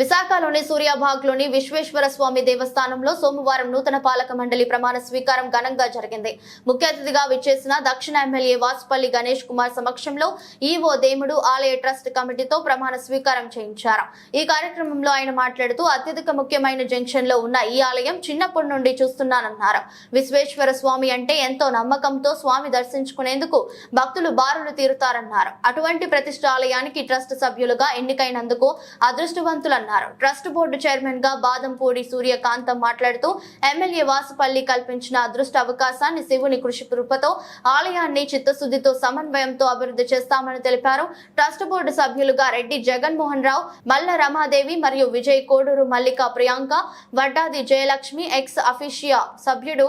విశాఖలోని సూర్యాబాగ్లోని విశ్వేశ్వర స్వామి దేవస్థానంలో సోమవారం నూతన పాలక మండలి ప్రమాణ స్వీకారం ఘనంగా జరిగింది. ముఖ్య అతిథిగా విచ్చేసిన దక్షిణ ఎమ్మెల్యే వాసుపల్లి గణేష్ కుమార్ సమక్షంలో ఈవో దేముడు ఆలయ ట్రస్ట్ కమిటీతో ప్రమాణ స్వీకారం చేయించారు. ఈ కార్యక్రమంలో ఆయన మాట్లాడుతూ అత్యధిక ముఖ్యమైన జంక్షన్ లో ఉన్న ఈ ఆలయం చిన్నప్పటి నుండి చూస్తున్నానన్నారు. విశ్వేశ్వర స్వామి అంటే ఎంతో నమ్మకంతో స్వామి దర్శించుకునేందుకు భక్తులు బారులు తీరుతారన్నారు. అటువంటి ప్రతిష్ఠ ఆలయానికి ట్రస్ట్ సభ్యులుగా ఎన్నికైనందుకు అదృష్టవంతులు. ట్రస్ట్ బోర్డు చైర్మన్ గా బాదంపూడి సూర్యకాంతం మాట్లాడుతూ ఎమ్మెల్యే వాసుపల్లి కల్పించిన అదృష్ట అవకాశాన్ని శివుని కృషి కృపతో ఆలయాన్ని చిత్తశుద్ధితో సమన్వయంతో అభివృద్ధి చేస్తామని తెలిపారు. ట్రస్ట్ బోర్డు సభ్యులుగా రెడ్డి జగన్మోహన్ రావు, మల్ల రమాదేవి మరియు విజయ్ కోడూరు మల్లిక ప్రియాంక, వడ్డాది జయలక్ష్మి, ఎక్స్ అఫీషియా సభ్యుడు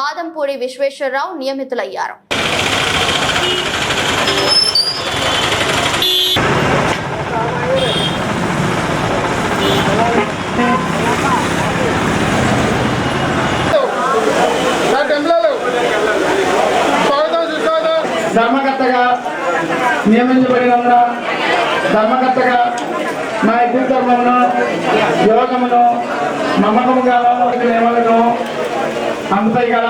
బాదంపూడి విశ్వేశ్వరరావు నియమితులయ్యారు. ధర్మకర్తగా నియమించబడినందున ధర్మకర్తగా నా హిందూ ధర్మమును, యోగమును, నమ్మకముగా నియమాలను అంతై గల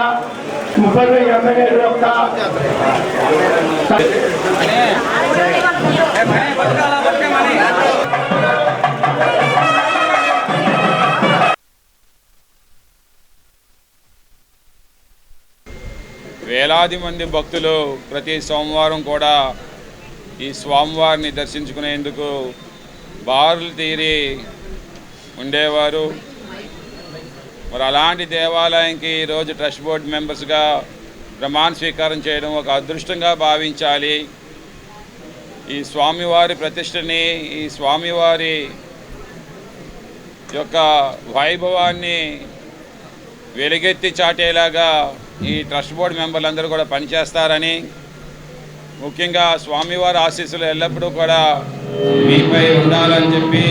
30,000 యొక్క వేలాది మంది భక్తులు ప్రతి సోమవారం కూడా ఈ స్వామివారిని దర్శించుకునేందుకు బారులు తీరి ఉండేవారు. మరి అలాంటి దేవాలయానికి ఈరోజు ట్రస్ట్ బోర్డు మెంబర్స్గా ప్రమాణ స్వీకారం చేయడం ఒక అదృష్టంగా భావించాలి. ఈ స్వామివారి ప్రతిష్టని, ఈ స్వామివారి యొక్క వైభవాన్ని వెలుగెత్తి చాటేలాగా ఈ ట్రస్ట్ బోర్డు మెంబర్లందరూ కూడా పనిచేస్తారని, ముఖ్యంగా స్వామివారి ఆశీస్సులు ఎల్లప్పుడూ కూడా మీపై ఉండాలని చెప్పి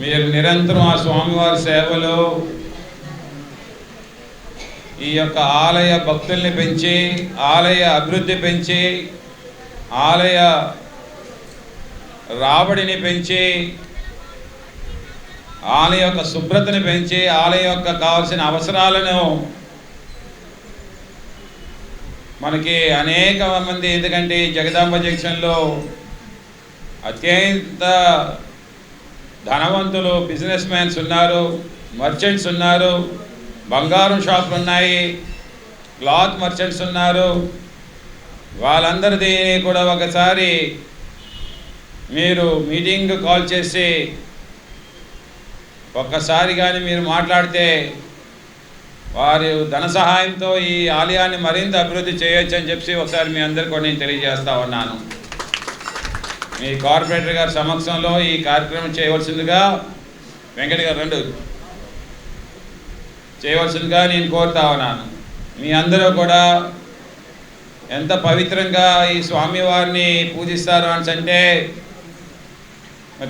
మీరు నిరంతరం ఆ స్వామివారి సేవలు ఈ యొక్క ఆలయ భక్తుల్ని పెంచి, ఆలయ అభివృద్ధి పెంచి, ఆలయ రాబడిని పెంచి, ఆలయ యొక్క శుభ్రతని పెంచి, ఆలయం యొక్క కావాల్సిన అవసరాలను మనకి అనేక మంది, ఎందుకంటే జగదాంబ జంక్షన్లో అత్యంత ధనవంతులు, బిజినెస్ మ్యాన్స్ ఉన్నారు, మర్చెంట్స్ ఉన్నారు, బంగారం షాపులు ఉన్నాయి, క్లాత్ మర్చెంట్స్ ఉన్నారు. వాళ్ళందరిది కూడా ఒకసారి మీరు మీటింగ్ కాల్ చేసి ఒక్కసారి కానీ మీరు మాట్లాడితే వారి ధన సహాయంతో ఈ ఆలయాన్ని మరింత అభివృద్ధి చేయొచ్చు అని చెప్పి ఒకసారి మీ అందరికీ కూడా నేను తెలియజేస్తా ఉన్నాను. మీ కార్పొరేటర్ గారి సమక్షంలో ఈ కార్యక్రమం చేయవలసిందిగా వెంకట గారు చేయవలసిందిగా నేను కోరుతా ఉన్నాను. మీ అందరూ కూడా ఎంత పవిత్రంగా ఈ స్వామివారిని పూజిస్తారు అంటే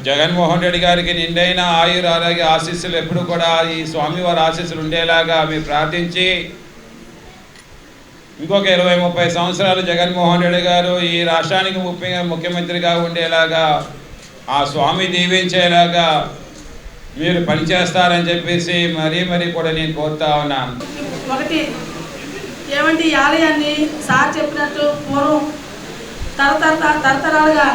జగన్మోహన్ రెడ్డి గారికి నిండైన ఆయుర ఆరోగ్య ఆశీస్సులు ఎప్పుడు కూడా ఈ స్వామివారి ఆశీస్సులు ఉండేలాగా మీరు ప్రార్థించి, ఇంకొక 20-30 సంవత్సరాలు జగన్మోహన్ రెడ్డి గారు ఈ రాష్ట్రానికి ముఖ్యమంత్రిగా ఉండేలాగా ఆ స్వామి దీవించేలాగా మీరు పనిచేస్తారని చెప్పేసి మరీ కూడా నేను కోరుతా ఉన్నాను. ఒకటి ఏమంటే ఈ ఆలయాన్ని సార్ చెప్పినట్టు పూర్వం తరతరాలుగా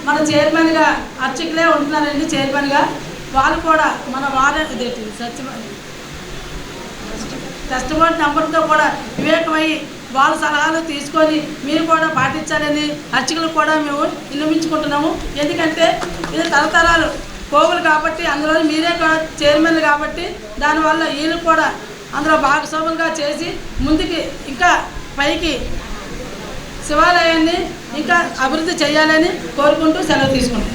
మన చైర్మన్గా అర్చకులే ఉంటున్నారండి. చైర్మన్గా వాళ్ళు కూడా మన ట్రస్ట్ బోర్డు నెంబర్తో కూడా వివేకమై వాళ్ళ సలహాలు తీసుకొని మీరు కూడా పాటించాలని అర్చకులు కూడా మేము విన్నవించుకుంటున్నాము. ఎందుకంటే ఇది తరతరాలు పోగులు కాబట్టి, అందులో మీరే కూడా చైర్మన్లు కాబట్టి దానివల్ల వీళ్ళు కూడా అందులో భాగస్వాములుగా చేసి ముందుకి ఇంకా పైకి శివాలయాన్ని ఇంకా అభివృద్ధి చేయాలని కోరుకుంటూ సెలవు తీసుకుంటాం.